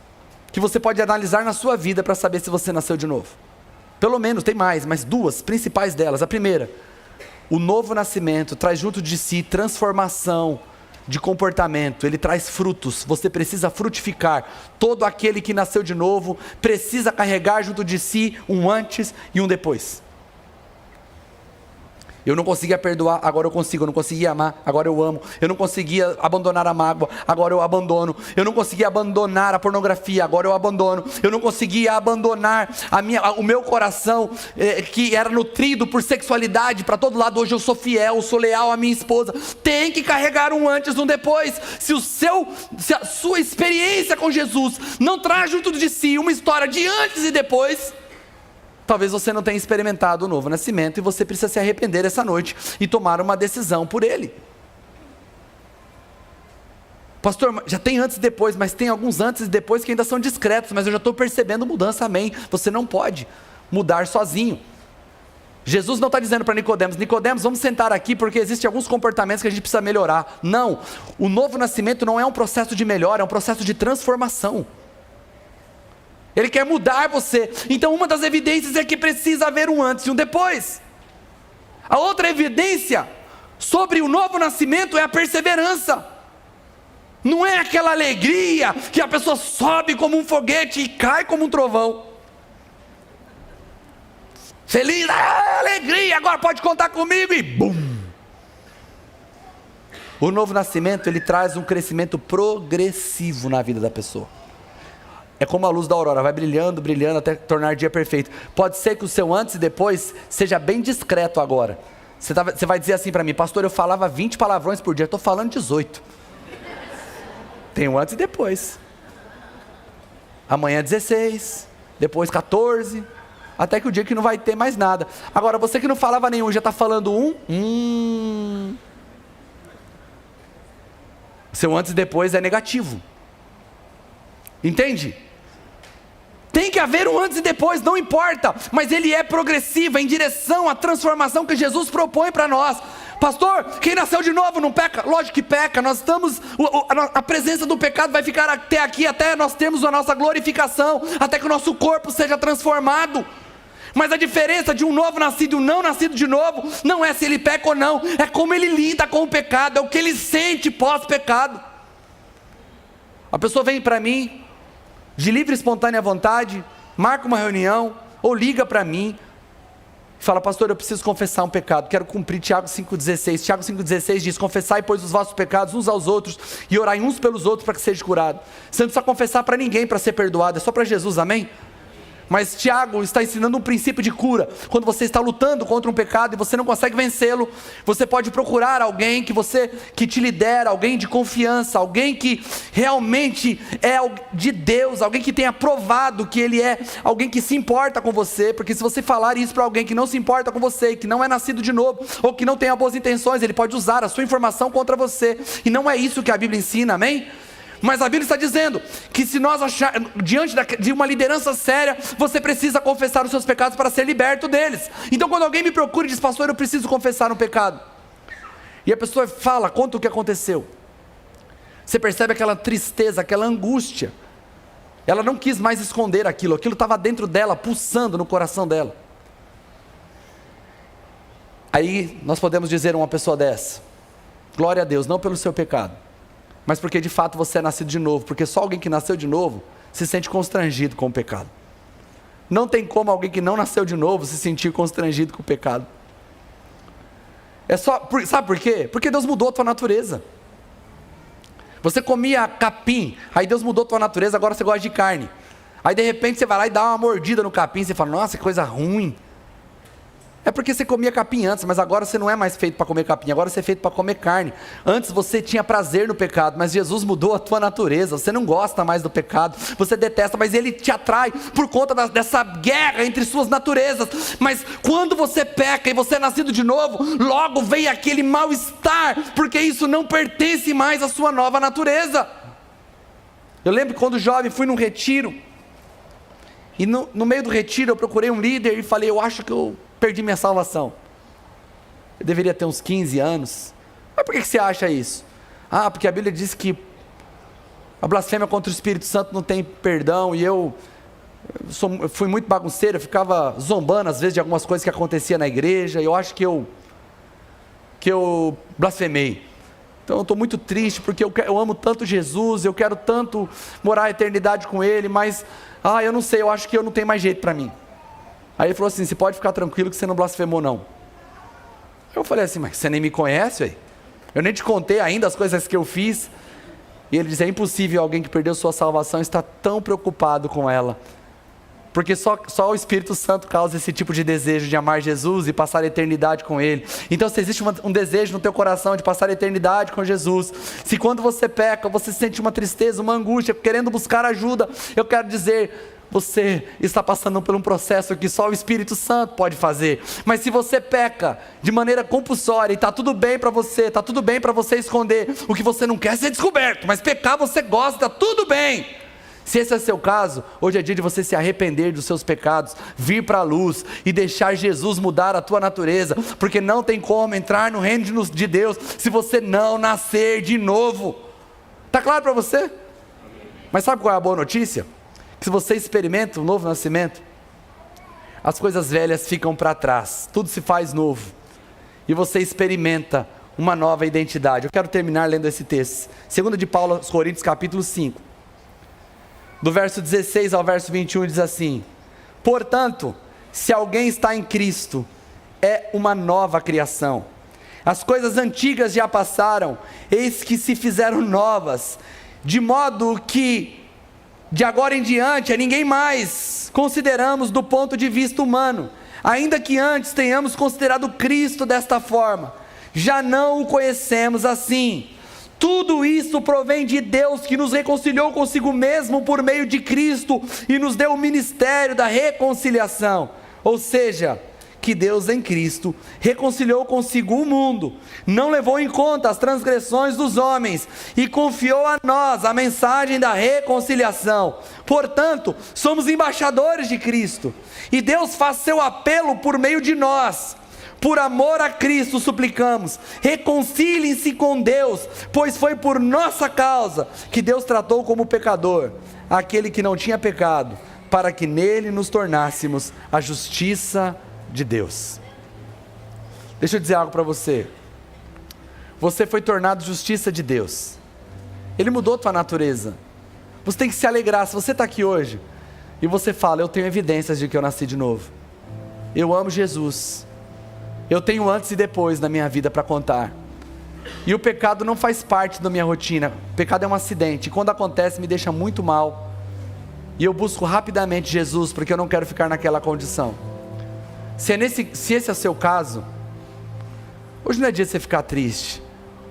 que você pode analisar na sua vida para saber se você nasceu de novo. Pelo menos, tem mais, mas 2 principais delas. A primeira: o novo nascimento traz junto de si transformação de comportamento, ele traz frutos, você precisa frutificar. Todo aquele que nasceu de novo precisa carregar junto de si um antes e um depois. Eu não conseguia perdoar, agora eu consigo. Eu não conseguia amar, agora eu amo. Eu não conseguia abandonar a mágoa, agora eu abandono. Eu não conseguia abandonar a pornografia, agora eu abandono. Eu não conseguia abandonar o meu coração, que era nutrido por sexualidade para todo lado. Hoje eu sou fiel, sou leal à minha esposa. Tem que carregar um antes e um depois. Se a sua experiência com Jesus não traz junto de si uma história de antes e depois, talvez você não tenha experimentado o novo nascimento, e você precisa se arrepender essa noite e tomar uma decisão por ele. Pastor, já tem antes e depois, mas tem alguns antes e depois que ainda são discretos, mas eu já estou percebendo mudança. Amém. Você não pode mudar sozinho. Jesus não está dizendo para Nicodemos: Nicodemos, vamos sentar aqui porque existem alguns comportamentos que a gente precisa melhorar. Não, o novo nascimento não é um processo de melhora, é um processo de transformação. Ele quer mudar você. Então uma das evidências é que precisa haver um antes e um depois. A outra evidência sobre o novo nascimento é a perseverança. Não é aquela alegria que a pessoa sobe como um foguete e cai como um trovão. Feliz, alegria, agora pode contar comigo, e bum. O novo nascimento, ele traz um crescimento progressivo na vida da pessoa. É como a luz da aurora, vai brilhando, brilhando até tornar dia perfeito. Pode ser que o seu antes e depois seja bem discreto agora. Você vai dizer assim para mim: pastor, eu falava 20 palavrões por dia, estou falando 18. Tem um antes e depois. Amanhã 16, depois 14, até que o dia que não vai ter mais nada. Agora, você que não falava nenhum, já está falando um. Seu antes e depois é negativo. Entende? Tem que haver um antes e depois, não importa, mas ele é progressivo, em direção à transformação que Jesus propõe para nós. Pastor, quem nasceu de novo não peca? Lógico que peca. Nós estamos, a presença do pecado vai ficar até aqui, até nós termos a nossa glorificação, até que o nosso corpo seja transformado. Mas a diferença de um novo nascido e um não nascido de novo, não é se ele peca ou não, é como ele lida com o pecado, é o que ele sente pós-pecado. A pessoa vem para mim, de livre e espontânea vontade, marca uma reunião, ou liga para mim, e fala: pastor, eu preciso confessar um pecado, quero cumprir Tiago 5,16, Tiago 5,16 diz: confessai pois os vossos pecados uns aos outros, e orai uns pelos outros para que seja curado. Você não precisa confessar para ninguém para ser perdoado, é só para Jesus, amém? Mas Tiago está ensinando um princípio de cura. Quando você está lutando contra um pecado e você não consegue vencê-lo, você pode procurar alguém que te lidera, alguém de confiança, alguém que realmente é de Deus, alguém que tenha provado que ele é alguém que se importa com você. Porque se você falar isso para alguém que não se importa com você, que não é nascido de novo, ou que não tenha boas intenções, ele pode usar a sua informação contra você, e não é isso que a Bíblia ensina, amém? Mas a Bíblia está dizendo que se nós diante de uma liderança séria, você precisa confessar os seus pecados para ser liberto deles. Então quando alguém me procura e diz: pastor, eu preciso confessar um pecado, e a pessoa fala, conta o que aconteceu, você percebe aquela tristeza, aquela angústia. Ela não quis mais esconder aquilo estava dentro dela, pulsando no coração dela. Aí nós podemos dizer a uma pessoa dessa: glória a Deus, não pelo seu pecado, mas porque de fato você é nascido de novo, porque só alguém que nasceu de novo se sente constrangido com o pecado. Não tem como alguém que não nasceu de novo se sentir constrangido com o pecado. Sabe por quê? Porque Deus mudou a tua natureza. Você comia capim, aí Deus mudou a tua natureza, agora você gosta de carne. Aí de repente você vai lá e dá uma mordida no capim, você fala: nossa, que coisa ruim. É porque você comia capim antes, mas agora você não é mais feito para comer capim, agora você é feito para comer carne. Antes você tinha prazer no pecado, mas Jesus mudou a tua natureza. Você não gosta mais do pecado, você detesta, mas ele te atrai por conta dessa guerra entre suas naturezas. Mas quando você peca e você é nascido de novo, logo vem aquele mal-estar, porque isso não pertence mais à sua nova natureza. Eu lembro que quando jovem fui num retiro, e no meio do retiro eu procurei um líder e falei: eu acho que eu perdi minha salvação. Eu deveria ter uns 15 anos. Mas por que você acha isso? Ah, porque a Bíblia diz que a blasfêmia contra o Espírito Santo não tem perdão, e eu fui muito bagunceiro, eu ficava zombando às vezes de algumas coisas que aconteciam na igreja, e eu acho que eu blasfemei. Então eu estou muito triste, porque eu amo tanto Jesus, eu quero tanto morar a eternidade com Ele, mas eu não sei, eu acho que eu não tenho mais jeito para mim. Aí ele falou assim: você pode ficar tranquilo que você não blasfemou não. Eu falei assim: mas você nem me conhece, véio? Eu nem te contei ainda as coisas que eu fiz. E ele disse: é impossível alguém que perdeu sua salvação estar tão preocupado com ela, porque só o Espírito Santo causa esse tipo de desejo de amar Jesus e passar a eternidade com Ele. Então se existe um desejo no teu coração de passar a eternidade com Jesus, se quando você peca, você sente uma tristeza, uma angústia, querendo buscar ajuda, eu quero dizer: você está passando por um processo que só o Espírito Santo pode fazer. Mas se você peca de maneira compulsória, e está tudo bem para você, está tudo bem para você esconder o que você não quer ser descoberto, mas pecar você gosta, está tudo bem. Se esse é o seu caso, hoje é dia de você se arrepender dos seus pecados, vir para a luz e deixar Jesus mudar a tua natureza, porque não tem como entrar no reino de Deus se você não nascer de novo. Está claro para você? Mas sabe qual é a boa notícia? Se você experimenta um novo nascimento, as coisas velhas ficam para trás, tudo se faz novo, e você experimenta uma nova identidade. Eu quero terminar lendo esse texto, 2 de Paulo aos Coríntios, capítulo 5, do verso 16 ao verso 21, diz assim: portanto, se alguém está em Cristo, é uma nova criação, as coisas antigas já passaram, eis que se fizeram novas, de modo que de agora em diante a ninguém mais consideramos do ponto de vista humano, ainda que antes tenhamos considerado Cristo desta forma, já não o conhecemos assim. Tudo isso provém de Deus, que nos reconciliou consigo mesmo por meio de Cristo e nos deu o ministério da reconciliação. Ou seja, que Deus em Cristo reconciliou consigo o mundo, não levou em conta as transgressões dos homens e confiou a nós a mensagem da reconciliação. Portanto, somos embaixadores de Cristo, e Deus faz seu apelo por meio de nós. Por amor a Cristo suplicamos, reconciliem-se com Deus, pois foi por nossa causa que Deus tratou como pecador aquele que não tinha pecado, para que nele nos tornássemos a justiça de Deus. Deixa eu dizer algo para você. Você foi tornado justiça de Deus. Ele mudou tua natureza. Você tem que se alegrar. Se você está aqui hoje e você fala: eu tenho evidências de que eu nasci de novo, eu amo Jesus, eu tenho antes e depois na minha vida para contar, e o pecado não faz parte da minha rotina. O pecado é um acidente, e quando acontece me deixa muito mal, e eu busco rapidamente Jesus, porque eu não quero ficar naquela condição. Se esse é o seu caso, hoje não é dia de você ficar triste,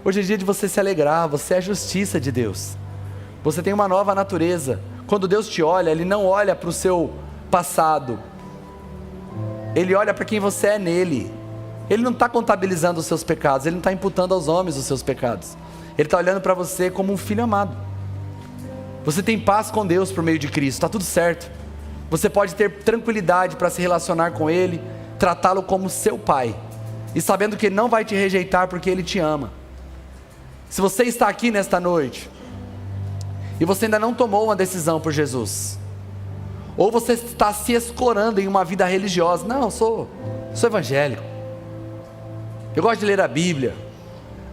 hoje é dia de você se alegrar. Você é a justiça de Deus, você tem uma nova natureza. Quando Deus te olha, Ele não olha para o seu passado, Ele olha para quem você é nele. Ele não está contabilizando os seus pecados, Ele não está imputando aos homens os seus pecados, Ele está olhando para você como um filho amado. Você tem paz com Deus por meio de Cristo, está tudo certo. Você pode ter tranquilidade para se relacionar com Ele, tratá-lo como seu pai, e sabendo que Ele não vai te rejeitar porque Ele te ama. Se você está aqui nesta noite, e você ainda não tomou uma decisão por Jesus, ou você está se escorando em uma vida religiosa: não, eu sou evangélico, Eu gosto de ler a Bíblia,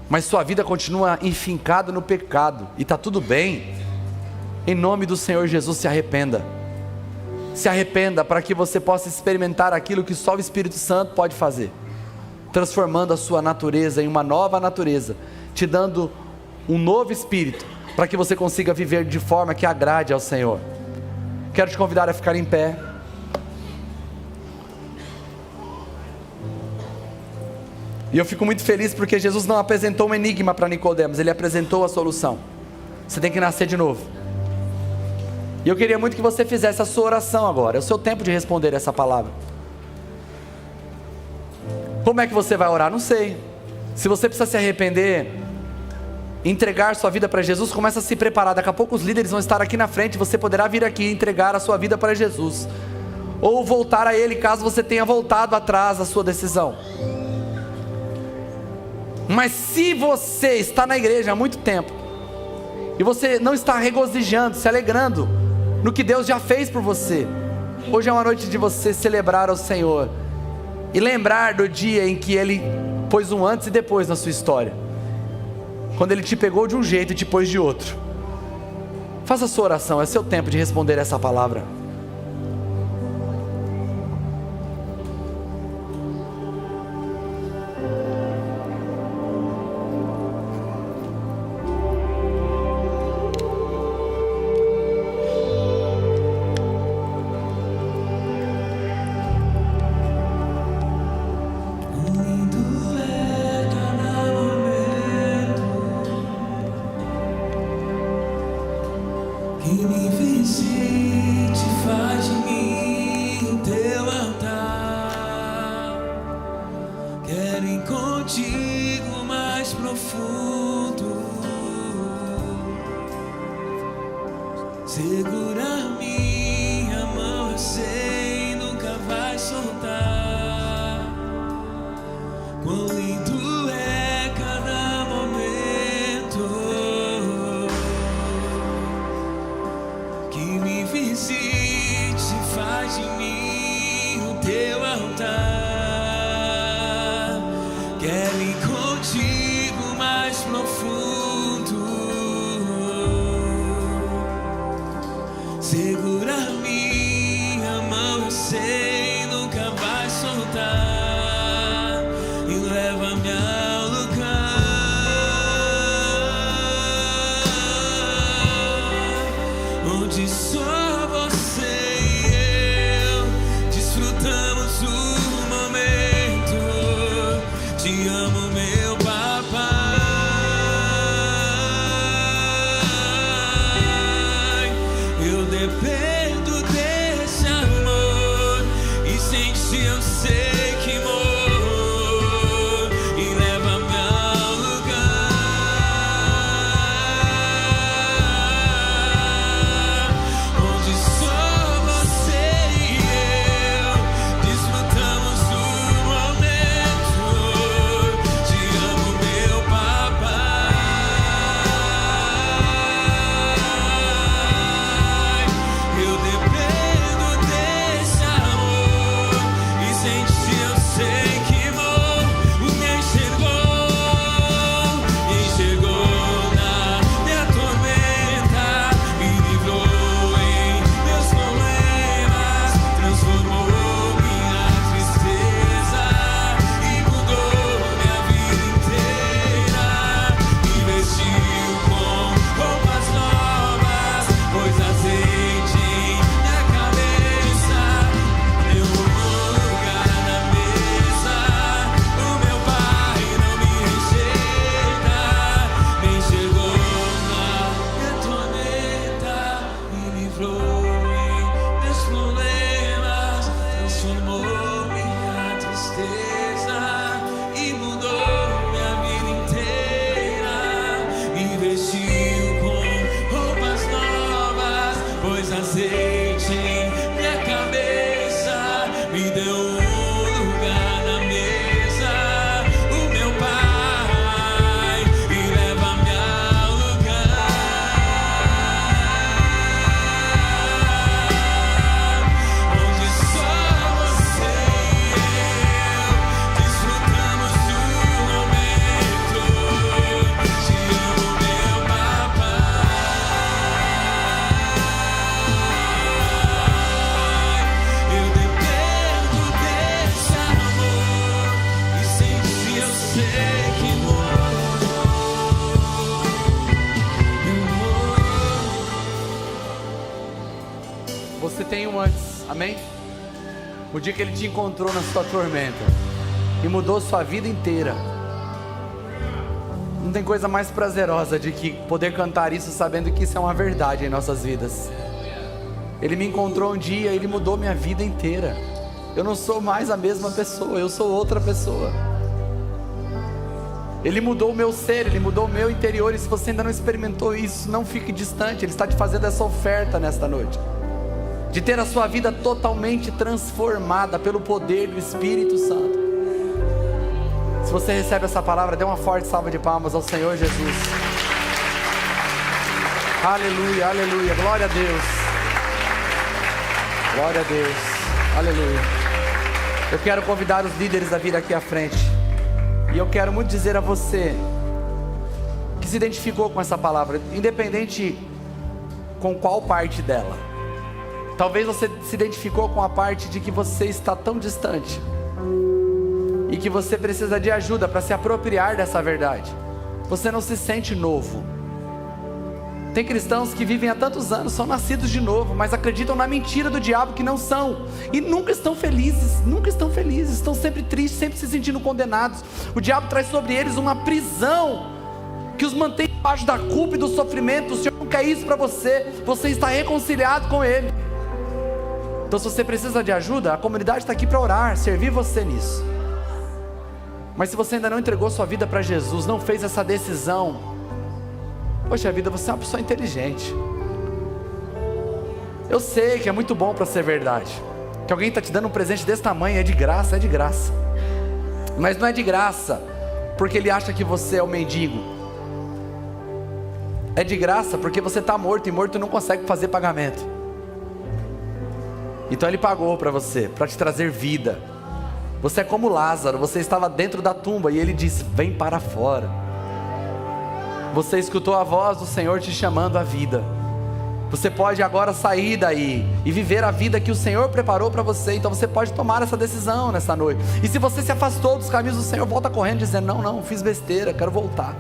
mas sua vida continua enfincada no pecado, e está tudo bem. Em nome do Senhor Jesus, se arrependa. Se arrependa para que você possa experimentar aquilo que só o Espírito Santo pode fazer, transformando a sua natureza em uma nova natureza, te dando um novo espírito, para que você consiga viver de forma que agrade ao Senhor. Quero te convidar a ficar em pé. E eu fico muito feliz porque Jesus não apresentou um enigma para Nicodemos, Ele apresentou a solução. Você tem que nascer de novo. E eu queria muito que você fizesse a sua oração agora. É o seu tempo de responder essa palavra. Como é que você vai orar? Não sei. Se você precisa se arrepender, entregar sua vida para Jesus, começa a se preparar. Daqui a pouco os líderes vão estar aqui na frente. Você poderá vir aqui e entregar a sua vida para Jesus, ou voltar a Ele caso você tenha voltado atrás da sua decisão. Mas se você está na igreja há muito tempo e você não está regozijando, se alegrando no que Deus já fez por você, hoje é uma noite de você celebrar ao Senhor e lembrar do dia em que Ele pôs um antes e depois na sua história, quando Ele te pegou de um jeito e te pôs de outro. Faça a sua oração, é seu tempo de responder essa palavra.
Onde
você tem um antes, amém? O dia que Ele te encontrou na sua tormenta e mudou sua vida inteira. Não tem coisa mais prazerosa de que poder cantar isso sabendo que isso é uma verdade em nossas vidas. Ele me encontrou um dia, Ele mudou minha vida inteira. Eu não sou mais a mesma pessoa, eu sou outra pessoa. Ele mudou o meu ser, Ele mudou o meu interior. E se você ainda não experimentou isso, não fique distante. Ele está te fazendo essa oferta nesta noite, de ter a sua vida totalmente transformada pelo poder do Espírito Santo. Se você recebe essa palavra, dê uma forte salva de palmas ao Senhor Jesus. Aleluia, aleluia, glória a Deus. Glória a Deus, aleluia. Eu quero convidar os líderes a vir aqui à frente. E eu quero muito dizer a você que se identificou com essa palavra, independente com qual parte dela. Talvez você se identificou com a parte de que você está tão distante e que você precisa de ajuda para se apropriar dessa verdade. Você não se sente novo. Tem cristãos que vivem há tantos anos, são nascidos de novo, mas acreditam na mentira do diabo que não são, e nunca estão felizes, estão sempre tristes, sempre se sentindo condenados. O diabo traz sobre eles uma prisão que os mantém debaixo da culpa e do sofrimento. O Senhor não quer isso para você, você está reconciliado com Ele. Então, se você precisa de ajuda, a comunidade está aqui para orar, servir você nisso. Mas se você ainda não entregou sua vida para Jesus, não fez essa decisão, poxa vida, você é uma pessoa inteligente. Eu sei que é muito bom para ser verdade, que alguém está te dando um presente desse tamanho, é de graça, mas não é de graça porque ele acha que você é o mendigo. É de graça porque você está morto, e morto não consegue fazer pagamento. Então Ele pagou para você, para te trazer vida. Você é como Lázaro, você estava dentro da tumba e Ele disse: vem para fora. Você escutou a voz do Senhor te chamando à vida. Você pode agora sair daí e viver a vida que o Senhor preparou para você. Então você pode tomar essa decisão nessa noite. E se você se afastou dos caminhos do Senhor, volta correndo dizendo: não, fiz besteira, quero voltar.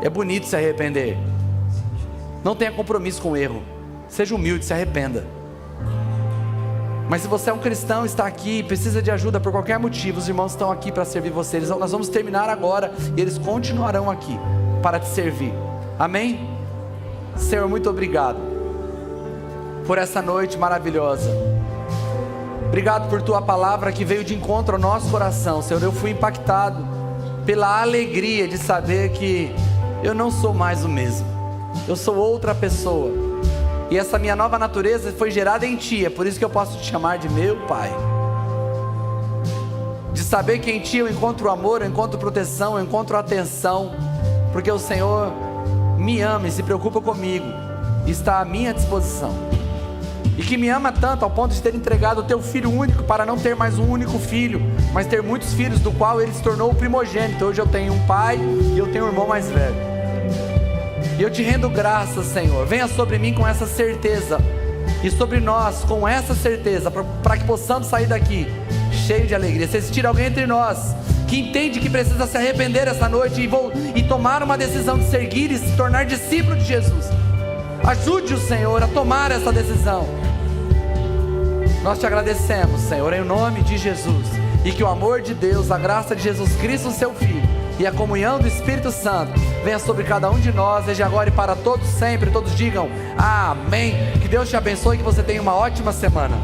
É bonito se arrepender. Não tenha compromisso com o erro. Seja humilde, se arrependa. Mas se você é um cristão, está aqui e precisa de ajuda por qualquer motivo, os irmãos estão aqui para servir você. Nós vamos terminar agora e eles continuarão aqui para te servir. Amém? Senhor, muito obrigado por essa noite maravilhosa. Obrigado por tua palavra que veio de encontro ao nosso coração. Senhor, eu fui impactado pela alegria de saber que eu não sou mais o mesmo. Eu sou outra pessoa. E essa minha nova natureza foi gerada em Ti. É por isso que eu posso te chamar de meu Pai. De saber que em Ti eu encontro amor, eu encontro proteção, eu encontro atenção. Porque o Senhor me ama e se preocupa comigo, e está à minha disposição. E que me ama tanto ao ponto de ter entregado o Teu Filho único, para não ter mais um único filho, mas ter muitos filhos, do qual Ele se tornou o primogênito. Hoje eu tenho um pai e eu tenho um irmão mais velho. E eu te rendo graças, Senhor. Venha sobre mim com essa certeza, e sobre nós com essa certeza, para que possamos sair daqui cheio de alegria. Se existir alguém entre nós que entende que precisa se arrepender essa noite e tomar uma decisão de seguir e se tornar discípulo de Jesus, ajude o Senhor a tomar essa decisão. Nós te agradecemos, Senhor, em nome de Jesus. E que o amor de Deus, a graça de Jesus Cristo, seu Filho, e a comunhão do Espírito Santo venha sobre cada um de nós, desde agora e para todos sempre. Todos digam amém. Que Deus te abençoe e que você tenha uma ótima semana.